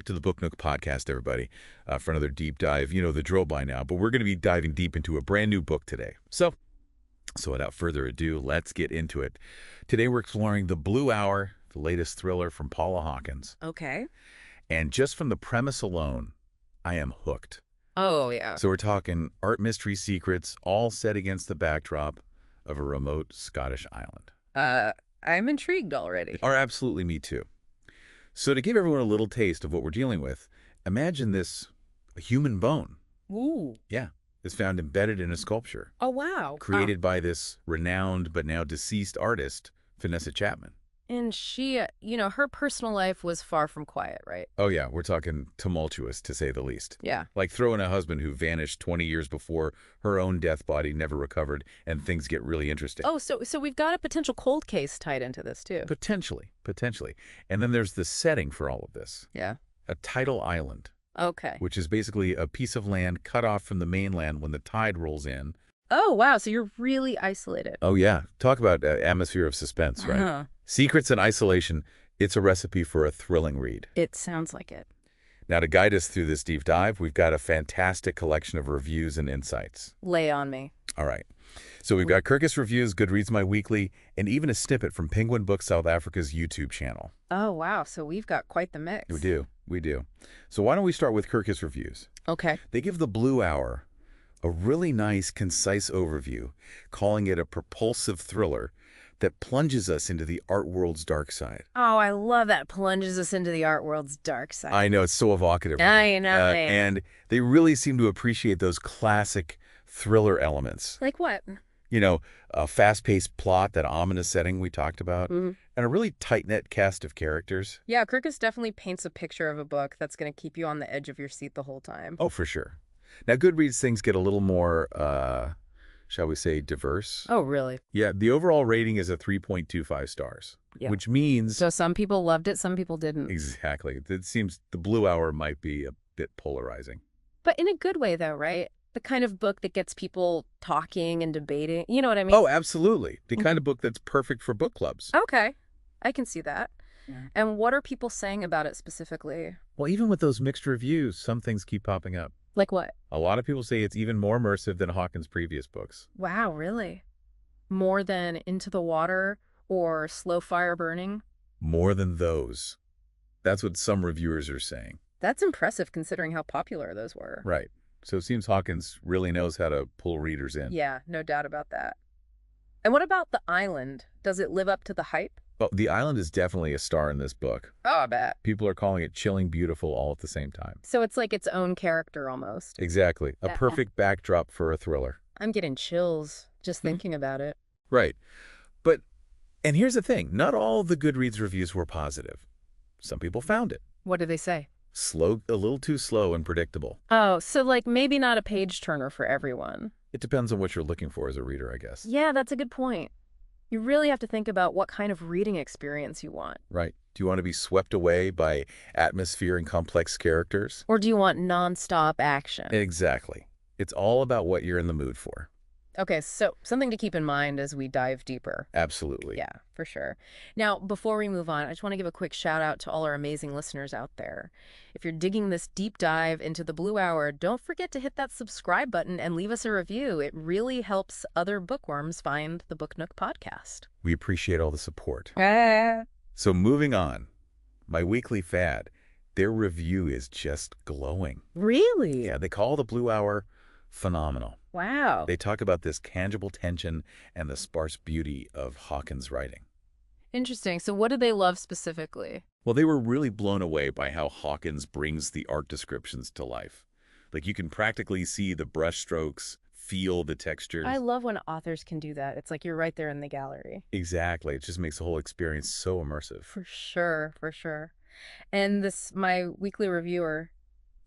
To the Book Nook podcast, everybody, for another deep dive. You know the drill by now, but we're going to be diving deep into a brand new book today. So without further ado, let's get into it. Today we're exploring The Blue Hour, the latest thriller from Paula Hawkins. Okay. And just from the premise alone, I am hooked. Oh, yeah. So we're talking art mystery secrets, all set against the backdrop of a remote Scottish island. I'm intrigued already. Are absolutely me too. So to give everyone a little taste of what we're dealing with, imagine this, a human bone. Ooh. Yeah, is found embedded in a sculpture. Oh, wow. Created by this renowned but now deceased artist, Vanessa Chapman. And she, her personal life was far from quiet, right? Oh yeah, we're talking tumultuous, to say the least. Yeah. Like throwing a husband who vanished 20 years before her own death body never recovered, and things get really interesting. Oh, so we've got a potential cold case tied into this, too. Potentially. And then there's the setting for all of this. Yeah. A tidal island. Okay. Which is basically a piece of land cut off from the mainland when the tide rolls in. Oh, wow. So you're really isolated. Oh, yeah. Talk about atmosphere of suspense, right? Uh-huh. Secrets and isolation. It's a recipe for a thrilling read. It sounds like it. Now, to guide us through this deep dive, we've got a fantastic collection of reviews and insights. Lay on me. All right. So we've got Kirkus Reviews, Goodreads My Weekly, and even a snippet from Penguin Books South Africa's YouTube channel. Oh, wow. So we've got quite the mix. We do. So why don't we start with Kirkus Reviews? Okay. They give The Blue Hour a really nice, concise overview, calling it a propulsive thriller that plunges us into the art world's dark side. Oh, I love that. Plunges us into the art world's dark side. I know, it's so evocative. I know. And they really seem to appreciate those classic thriller elements. Like what? You know, a fast-paced plot, that ominous setting we talked about, Mm-hmm. and a really tight-knit cast of characters. Yeah, Kirkus definitely paints a picture of a book that's going to keep you on the edge of your seat the whole time. Oh, for sure. Now, Goodreads things get a little more, shall we say, diverse. Oh, really? Yeah, the overall rating is a 3.25 stars, which means... So some people loved it, some people didn't. Exactly. It seems The Blue Hour might be a bit polarizing. But in a good way, though, right? The kind of book that gets people talking and debating. You know what I mean? Oh, absolutely. The kind of book that's perfect for book clubs. Okay. I can see that. Yeah. And what are people saying about it specifically? Well, even with those mixed reviews, some things keep popping up. Like what? A lot of people say it's even more immersive than Hawkins' previous books. Wow, really? More than Into the Water or Slow Fire Burning? More than those. That's what some reviewers are saying. That's impressive considering how popular those were. Right. So it seems Hawkins really knows how to pull readers in. Yeah, no doubt about that. And what about the island? Does it live up to the hype? Well, the island is definitely a star in this book. Oh, I bet. People are calling it chilling beautiful all at the same time. So it's like its own character almost. Exactly. A perfect backdrop for a thriller. I'm getting chills just thinking about it. Right. And here's the thing. Not all the Goodreads reviews were positive. Some people found it. What did they say? Slow, a little too slow and predictable. Oh, so like maybe not a page turner for everyone. It depends on what you're looking for as a reader, I guess. Yeah, that's a good point. You really have to think about what kind of reading experience you want. Right. Do you want to be swept away by atmosphere and complex characters? Or do you want nonstop action? Exactly. It's all about what you're in the mood for. Okay, so something to keep in mind as we dive deeper. Absolutely. Yeah, for sure. Now, before we move on, I just want to give a quick shout out to all our amazing listeners out there. If you're digging this deep dive into The Blue Hour, don't forget to hit that subscribe button and leave us a review. It really helps other bookworms find the Book Nook podcast. We appreciate all the support. So moving on, my weekly fad, their review is just glowing. Really? Yeah, they call The Blue Hour phenomenal. Wow. They talk about this tangible tension and the sparse beauty of Hawkins' writing. Interesting. So what do they love specifically? Well, they were really blown away by how Hawkins brings the art descriptions to life. Like, you can practically see the brushstrokes, feel the textures. I love when authors can do that. It's like you're right there in the gallery. Exactly. It just makes the whole experience so immersive. For sure, for sure. And my weekly reviewer,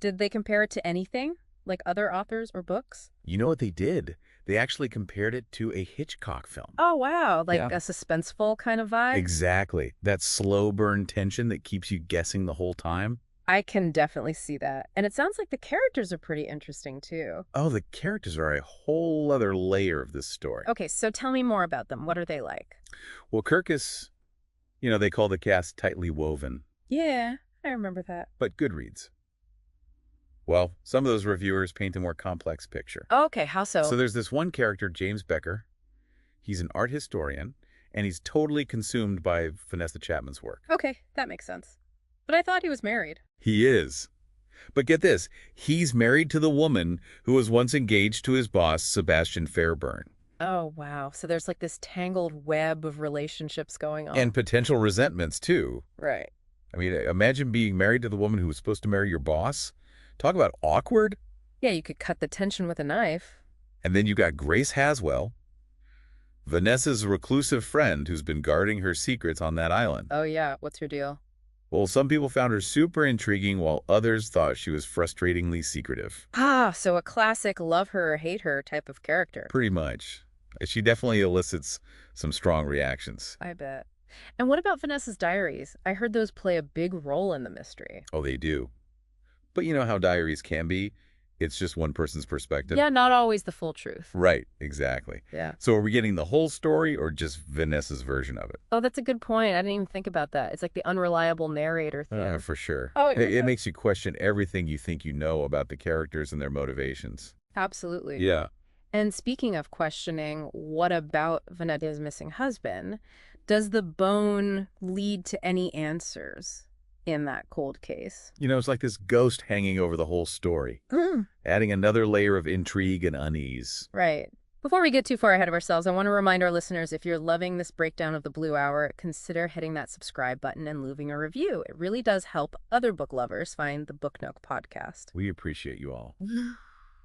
did they compare it to anything? Like other authors or books? You know what they did? They actually compared it to a Hitchcock film. Oh, wow. Like a suspenseful kind of vibe? Exactly. That slow burn tension that keeps you guessing the whole time. I can definitely see that. And it sounds like the characters are pretty interesting, too. Oh, the characters are a whole other layer of this story. Okay, so tell me more about them. What are they like? Well, Kirkus, they call the cast tightly woven. Yeah. I remember that. but Goodreads. Well, some of those reviewers paint a more complex picture. Okay, how so? So there's this one character, James Becker. He's an art historian, and he's totally consumed by Vanessa Chapman's work. Okay, that makes sense. But I thought he was married. He is. But get this, he's married to the woman who was once engaged to his boss, Sebastian Fairburn. Oh, wow. So there's like this tangled web of relationships going on. And potential resentments, too. Right. I mean, imagine being married to the woman who was supposed to marry your boss. Talk about awkward. Yeah, you could cut the tension with a knife. And then you got Grace Haswell, Vanessa's reclusive friend who's been guarding her secrets on that island. Oh, yeah. What's your deal? Well, some people found her super intriguing, while others thought she was frustratingly secretive. Ah, so a classic love her or hate her type of character. Pretty much. She definitely elicits some strong reactions. I bet. And what about Vanessa's diaries? I heard those play a big role in the mystery. Oh, they do. But you know how diaries can be? It's just one person's perspective. Yeah, not always the full truth. Right, exactly. Yeah. So are we getting the whole story or just Vanessa's version of it? Oh, that's a good point. I didn't even think about that. It's like the unreliable narrator thing. For sure. Oh, It makes you question everything you think you know about the characters and their motivations. absolutely. Yeah. And speaking of questioning, what about Vanetta's missing husband? Does the bone lead to any answers in that cold case? You know, it's like this ghost hanging over the whole story, adding another layer of intrigue and unease. Right. Before we get too far ahead of ourselves, I want to remind our listeners, if you're loving this breakdown of the Blue Hour, consider hitting that subscribe button and leaving a review. It really does help other book lovers find the Book Nook podcast. We appreciate you all.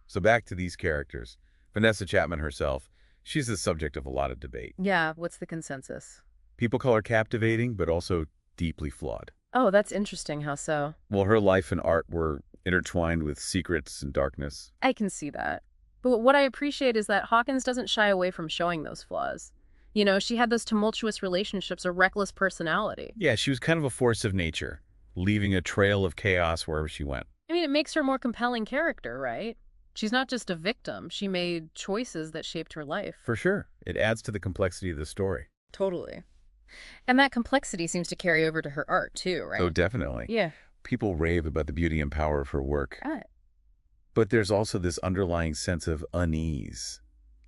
So back to these characters. Vanessa Chapman herself, she's the subject of a lot of debate. Yeah, what's the consensus? People call her captivating, but also deeply flawed. Oh, that's interesting. How so? Well, her life and art were intertwined with secrets and darkness. I can see that. But what I appreciate is that Hawkins doesn't shy away from showing those flaws. You know, she had those tumultuous relationships, a reckless personality. Yeah, she was kind of a force of nature, leaving a trail of chaos wherever she went. I mean, it makes her a more compelling character, right? She's not just a victim. She made choices that shaped her life. For sure. It adds to the complexity of the story. Totally. And that complexity seems to carry over to her art, too, right? Oh, definitely. Yeah. People rave about the beauty and power of her work. Right. But there's also this underlying sense of unease,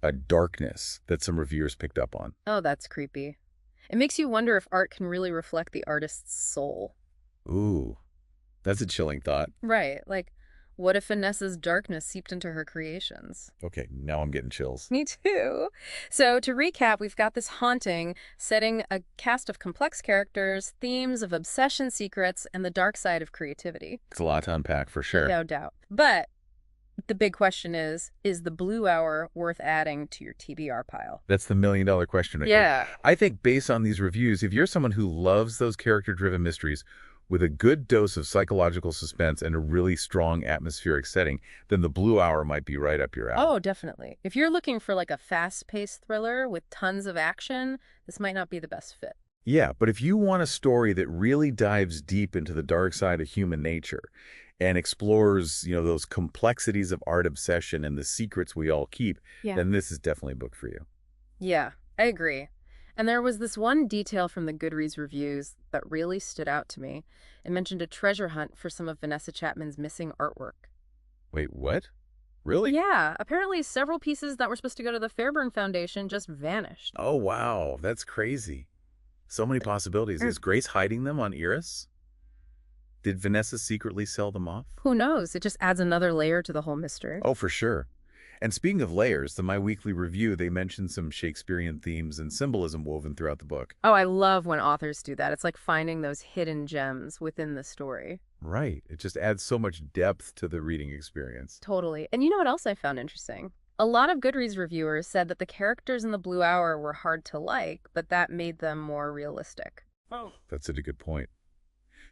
a darkness that some reviewers picked up on. Oh, that's creepy. It makes you wonder if art can really reflect the artist's soul. Ooh, that's a chilling thought. Right. Like, what if Vanessa's darkness seeped into her creations? Okay, now I'm getting chills. Me too. So to recap, we've got this haunting, setting a cast of complex characters, themes of obsession, secrets, and the dark side of creativity. It's a lot to unpack for sure. No doubt. But the big question is the Blue Hour worth adding to your TBR pile? That's the million-dollar question. Yeah. I think based on these reviews, if you're someone who loves those character-driven mysteries with a good dose of psychological suspense and a really strong atmospheric setting, then the Blue Hour might be right up your alley. Oh, definitely. If you're looking for like a fast-paced thriller with tons of action, this might not be the best fit. Yeah, but if you want a story that really dives deep into the dark side of human nature and explores, you know, those complexities of art obsession and the secrets we all keep, then this is definitely a book for you. Yeah, I agree. And there was this one detail from the Goodreads reviews that really stood out to me. It mentioned a treasure hunt for some of Vanessa Chapman's missing artwork. Wait, what? Really? Yeah, apparently several pieces that were supposed to go to the Fairburn Foundation just vanished. Oh, wow. That's crazy. So many possibilities. Is Grace hiding them on Iris? Did Vanessa secretly sell them off? Who knows? It just adds another layer to the whole mystery. Oh, for sure. And speaking of layers, in my weekly review, they mentioned some Shakespearean themes and symbolism woven throughout the book. Oh, I love when authors do that. It's like finding those hidden gems within the story. Right. It just adds so much depth to the reading experience. Totally. And you know what else I found interesting? A lot of Goodreads reviewers said that the characters in the Blue Hour were hard to like, but that made them more realistic. Oh, that's a good point.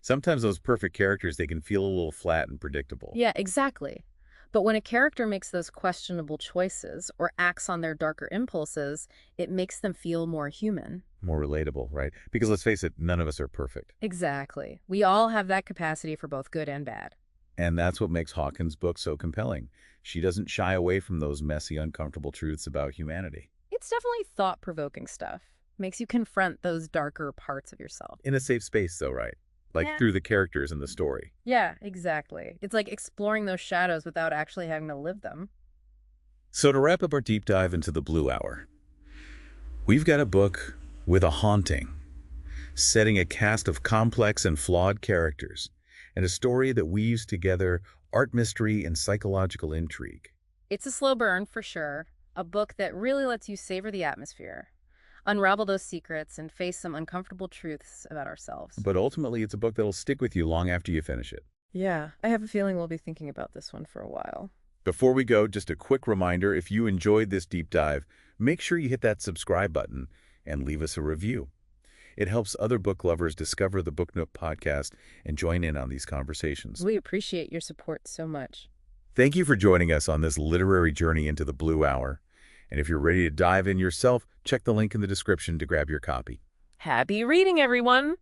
Sometimes those perfect characters, they can feel a little flat and predictable. Yeah, exactly. But when a character makes those questionable choices or acts on their darker impulses, it makes them feel more human. More relatable, right? Because let's face it, none of us are perfect. Exactly. We all have that capacity for both good and bad. And that's what makes Hawkins' book so compelling. She doesn't shy away from those messy, uncomfortable truths about humanity. It's definitely thought-provoking stuff. Makes you confront those darker parts of yourself. In a safe space, though, right? like Yeah. through the characters in the story. Yeah, exactly. It's like exploring those shadows without actually having to live them. So to wrap up our deep dive into the Blue Hour, we've got a book with a haunting, setting a cast of complex and flawed characters, and a story that weaves together art mystery and psychological intrigue. It's a slow burn for sure, a book that really lets you savor the atmosphere, unravel those secrets, and face some uncomfortable truths about ourselves. But ultimately, it's a book that'll stick with you long after you finish it. Yeah, I have a feeling we'll be thinking about this one for a while. Before we go, just a quick reminder, if you enjoyed this deep dive, make sure you hit that subscribe button and leave us a review. It helps other book lovers discover the Book Nook podcast and join in on these conversations. We appreciate your support so much. Thank you for joining us on this literary journey into the Blue Hour. And if you're ready to dive in yourself, check the link in the description to grab your copy. Happy reading, everyone!